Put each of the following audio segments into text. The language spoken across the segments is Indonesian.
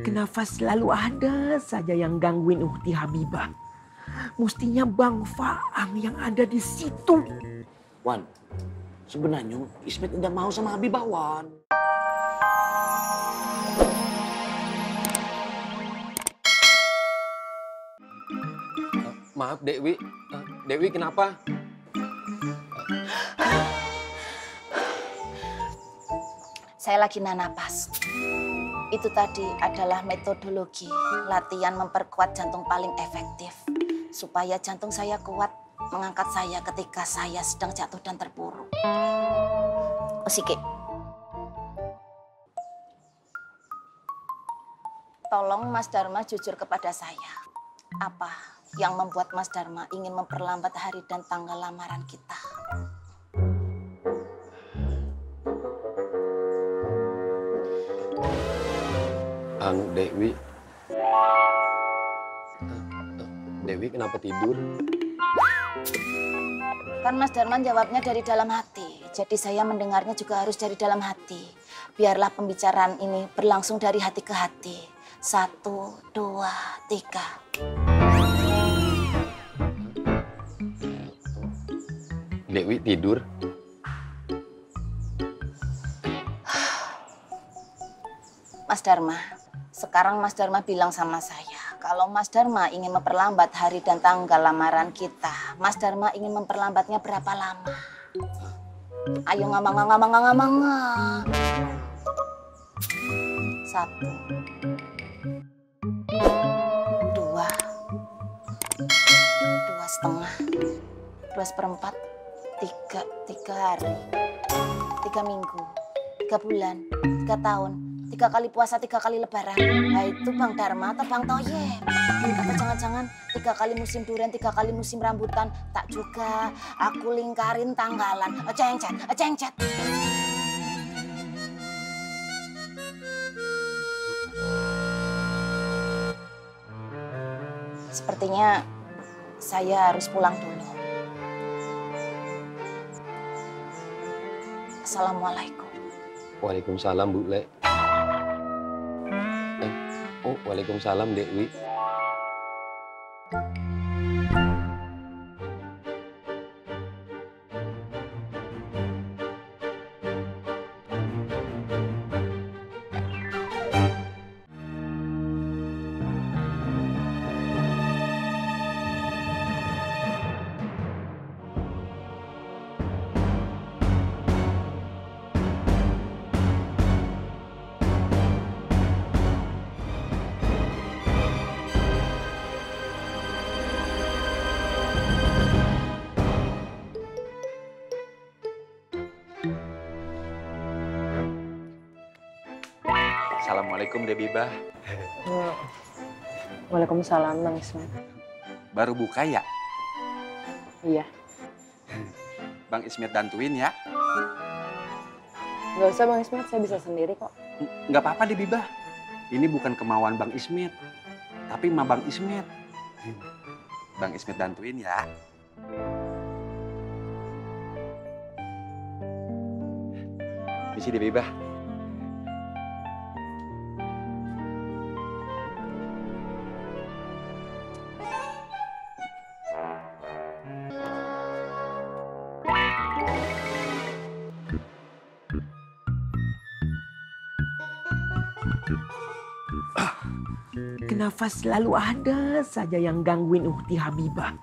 Kenapa selalu ada saja yang gangguin Ukti Habibah? Mestinya Bang Faang yang ada di situ. Wan, sebenarnya Ismet tidak mau sama Habibah, Wan. Maaf Dewi, Dewi kenapa? Saya lagi napas. Itu tadi adalah metodologi latihan memperkuat jantung paling efektif. Supaya jantung saya kuat mengangkat saya ketika saya sedang jatuh dan terpuruk. Osike. Tolong Mas Dharma jujur kepada saya. Apa yang membuat Mas Dharma ingin memperlambat hari dan tanggal lamaran kita? Dewi. Dewi kenapa tidur? Kan Mas Dharma jawabnya dari dalam hati. Jadi saya mendengarnya juga harus dari dalam hati. Biarlah pembicaraan ini berlangsung dari hati ke hati. 1, 2, 3. Dewi tidur? Mas Dharma, sekarang Mas Dharma bilang sama saya, kalau Mas Dharma ingin memperlambat hari dan tanggal lamaran kita, Mas Dharma ingin memperlambatnya berapa lama? Ayo ngomong. 1, 2, 2,5, 2/4, 3 hari, 3 minggu, 3 bulan, 3 tahun. 3 kali puasa, 3 kali lebaran. Nah itu Bang Dharma atau Bang Toyib? Atau jangan-jangan 3 kali musim durian, 3 kali musim rambutan. Tak juga, aku lingkarin tanggalan. Cengcet. Sepertinya saya harus pulang dulu. Assalamualaikum. Waalaikumsalam Bu Le. Waalaikumsalam Dewi. Assalamualaikum Debibah. Waalaikumsalam Bang Ismet. Baru buka ya? Iya. Bang Ismet bantuin ya? Nggak usah Bang Ismet, saya bisa sendiri kok. Nggak apa-apa Debibah. Ini bukan kemauan Bang Ismet, tapi mah Bang Ismet. Bang Ismet bantuin ya. Misi Debibah. Kenapa selalu ada saja yang gangguin Ukti Habibah?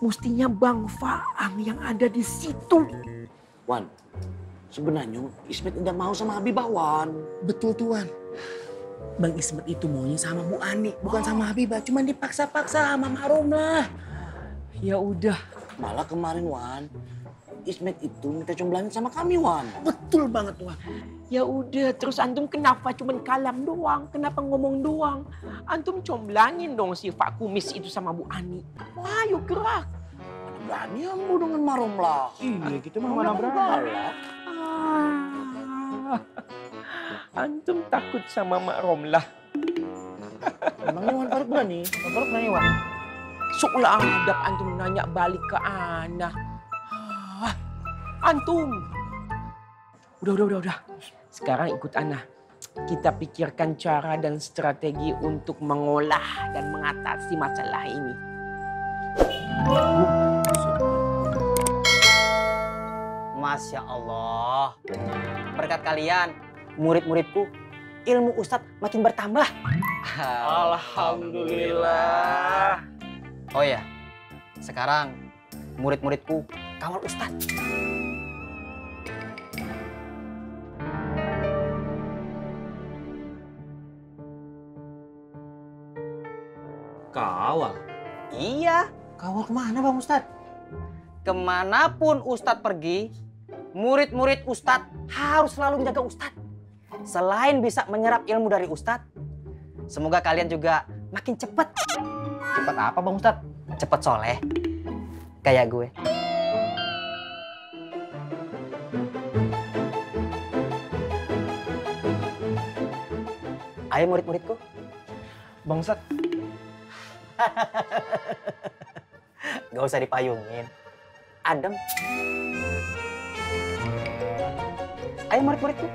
Mestinya Bang Faang yang ada di situ. Wan, sebenarnya Ismet tidak mau sama Habibah, Wan. Betul Tuan. Bang Ismet itu maunya sama Bu Ani, bukan sama Habibah. Cuman dipaksa-paksa sama Mak Romlah. Ya udah. Malah kemarin, Wan, Ismet itu minta comblangin sama kami, Wan. Betul banget Tuan. Ya udah, terus antum kenapa cuman kalam doang? Kenapa ngomong doang? Antum comblangin dong si Pak Kumis itu sama Bu Ani. Wah, yuk gerak. Berani kamu dengan Maromlah. Iya gitu mah mana berani. Antum takut sama Mak Romlah. Emangnya Wan Faruk berani? Wan Faruk berani Wan. Seolah adab antum nanya balik ke anak. Antum. Udah. Sekarang ikut Ana. Kita pikirkan cara dan strategi untuk mengolah dan mengatasi masalah ini. Masya Allah. Berkat kalian, murid-muridku, ilmu Ustadz makin bertambah. Alhamdulillah. Oh ya, sekarang murid-muridku kawal Ustadz. Kawal? Iya. Kawal kemana Bang Ustadz? Kemanapun Ustadz pergi, murid-murid Ustadz harus selalu menjaga Ustadz. Selain bisa menyerap ilmu dari Ustadz, semoga kalian juga makin cepat. Cepat apa Bang Ustadz? Cepat soleh. Kayak gue. Ayo murid-muridku. Bang Ustadz. Gak usah dipayungin. Adem. Ayo murid-muridku.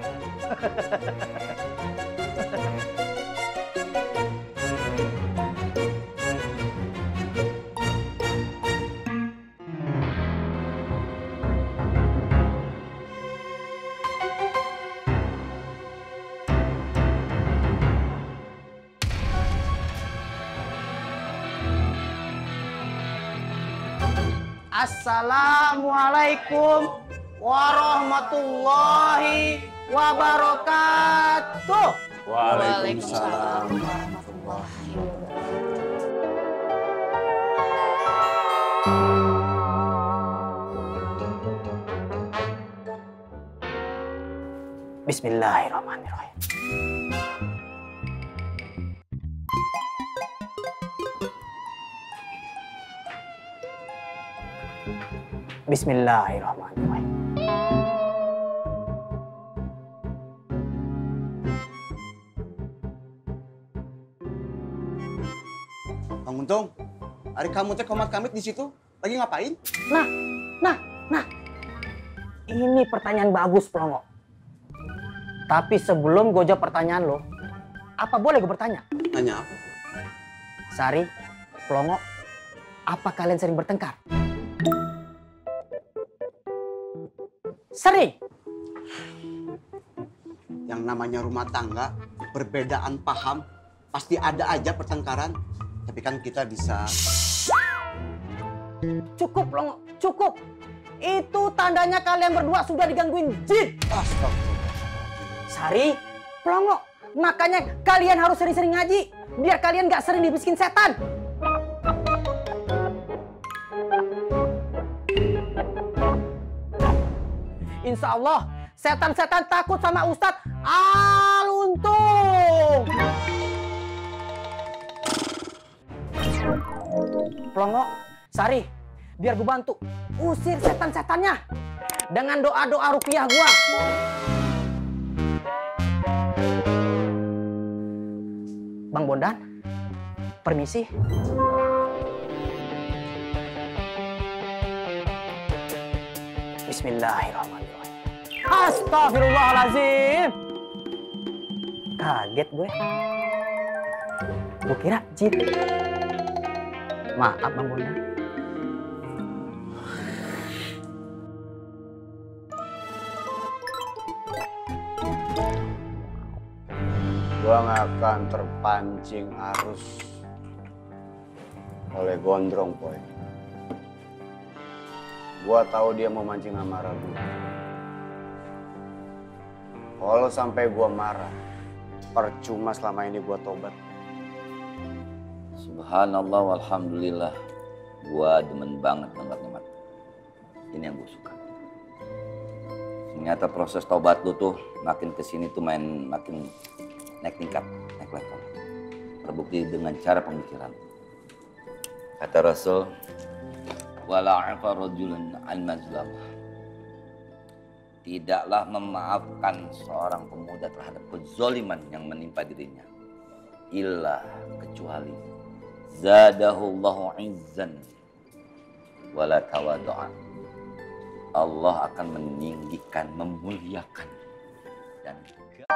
Assalamualaikum warahmatullahi wabarakatuh. Waalaikumsalam. Bismillahirrahmanirrahim. Bismillahirrahmanirrahim. Bang Untung, hari kamu teh komat-kamit di situ, lagi ngapain? Nah. Ini pertanyaan bagus, Plongo. Tapi sebelum gue jawab pertanyaan lo, apa boleh gue bertanya? Nanya apa? Sari, Plongo, apa kalian sering bertengkar? Sering. Yang namanya rumah tangga, perbedaan paham, pasti ada aja pertengkaran. Tapi kan kita bisa... Cukup, Plongo, cukup. Itu tandanya kalian berdua sudah digangguin jin. Astagfirullah. Sari, Plongo, makanya kalian harus sering-sering ngaji. Biar kalian gak sering dibisikin setan. Insya Allah, setan-setan takut sama Ustadz Al-Untung. Plongo, Sari, biar gue bantu. Usir setan-setannya dengan doa-doa ruqyah gua. Bang Bondan, permisi. Bismillahirrahmanirrahim. Astagfirullahaladzim. Kaget gue. Gue kira jin. Maaf Bang Bondan. Gua nggak akan terpancing arus oleh Gondrong, Poy. Gua tahu dia mau mancing amarah gua. Kalau sampai gua marah, percuma selama ini gua tobat. Subhanallah walhamdulillah. Gua demen banget dengar-dengar. Ini yang gue suka. Ternyata proses tobat lu tuh makin kesini tuh makin naik tingkat, naik level. Terbukti dengan cara pemikiran. Kata Rasul, wala afa rajulun an mazlamah. Tidaklah memaafkan seorang pemuda terhadap kezaliman yang menimpa dirinya. Illa kecuali zadahullahu izzan wala tawadu'an. Allah akan meninggikan, memuliakan God.